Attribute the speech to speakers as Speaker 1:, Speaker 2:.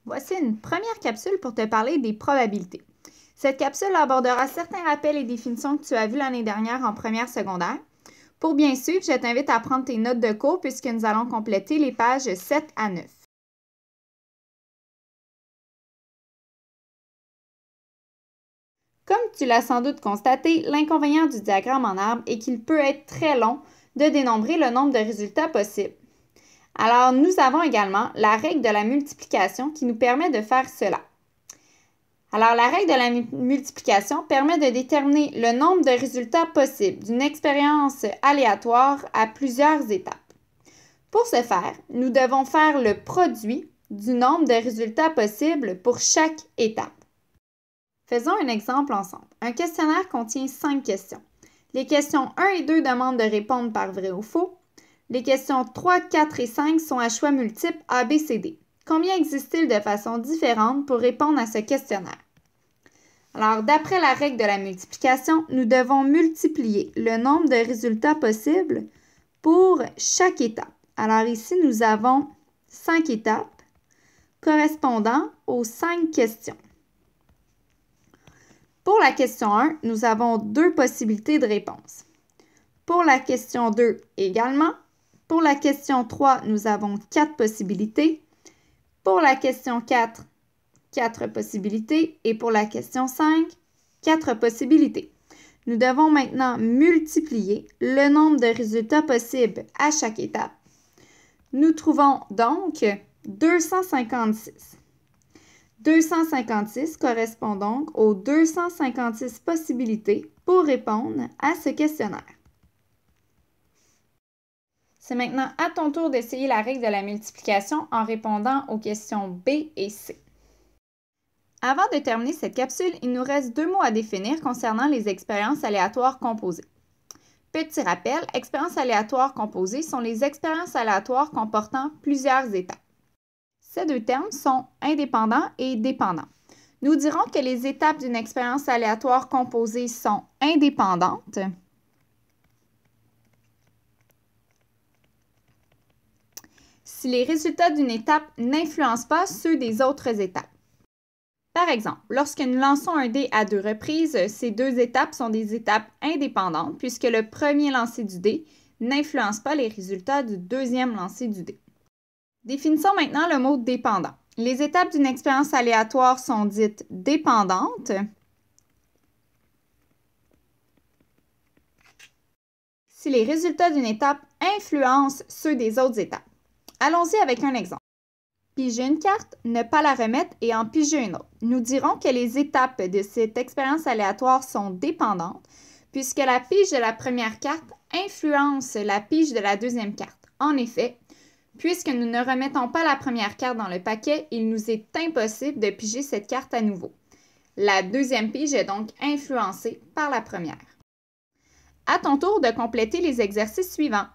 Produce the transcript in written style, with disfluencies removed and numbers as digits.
Speaker 1: Voici une première capsule pour te parler des probabilités. Cette capsule abordera certains rappels et définitions que tu as vus l'année dernière en première secondaire. Pour bien suivre, je t'invite à prendre tes notes de cours puisque nous allons compléter les pages 7 à 9. Comme tu l'as sans doute constaté, l'inconvénient du diagramme en arbre est qu'il peut être très long de dénombrer le nombre de résultats possibles. Alors, nous avons également la règle de la multiplication qui nous permet de faire cela. Alors, la règle de la multiplication permet de déterminer le nombre de résultats possibles d'une expérience aléatoire à plusieurs étapes. Pour ce faire, nous devons faire le produit du nombre de résultats possibles pour chaque étape. Faisons un exemple ensemble. Un questionnaire contient 5 questions. Les questions 1 et 2 demandent de répondre par vrai ou faux. Les questions 3, 4 et 5 sont à choix multiples A, B, C, D. Combien existe-t-il de façons différentes pour répondre à ce questionnaire? Alors, d'après la règle de la multiplication, nous devons multiplier le nombre de résultats possibles pour chaque étape. Alors ici, nous avons 5 étapes correspondant aux 5 questions. Pour la question 1, nous avons 2 possibilités de réponse. Pour la question 2 également. Pour la question 3, nous avons 4 possibilités. Pour la question 4, 4 possibilités. Et pour la question 5, 4 possibilités. Nous devons maintenant multiplier le nombre de résultats possibles à chaque étape. Nous trouvons donc 256. 256 correspond donc aux 256 possibilités pour répondre à ce questionnaire. C'est maintenant à ton tour d'essayer la règle de la multiplication en répondant aux questions B et C. Avant de terminer cette capsule, il nous reste 2 mots à définir concernant les expériences aléatoires composées. Petit rappel, expériences aléatoires composées sont les expériences aléatoires comportant plusieurs étapes. Ces 2 termes sont indépendants et dépendants. Nous dirons que les étapes d'une expérience aléatoire composée sont indépendantes si les résultats d'une étape n'influencent pas ceux des autres étapes. Par exemple, lorsque nous lançons un dé à 2 reprises, ces 2 étapes sont des étapes indépendantes puisque le premier lancer du dé n'influence pas les résultats du deuxième lancer du dé. Définissons maintenant le mot dépendant. Les étapes d'une expérience aléatoire sont dites dépendantes si les résultats d'une étape influencent ceux des autres étapes. Allons-y avec un exemple. Piger une carte, ne pas la remettre et en piger une autre. Nous dirons que les étapes de cette expérience aléatoire sont dépendantes puisque la pige de la première carte influence la pige de la deuxième carte. En effet, puisque nous ne remettons pas la première carte dans le paquet, il nous est impossible de piger cette carte à nouveau. La deuxième pige est donc influencée par la première. À ton tour de compléter les exercices suivants.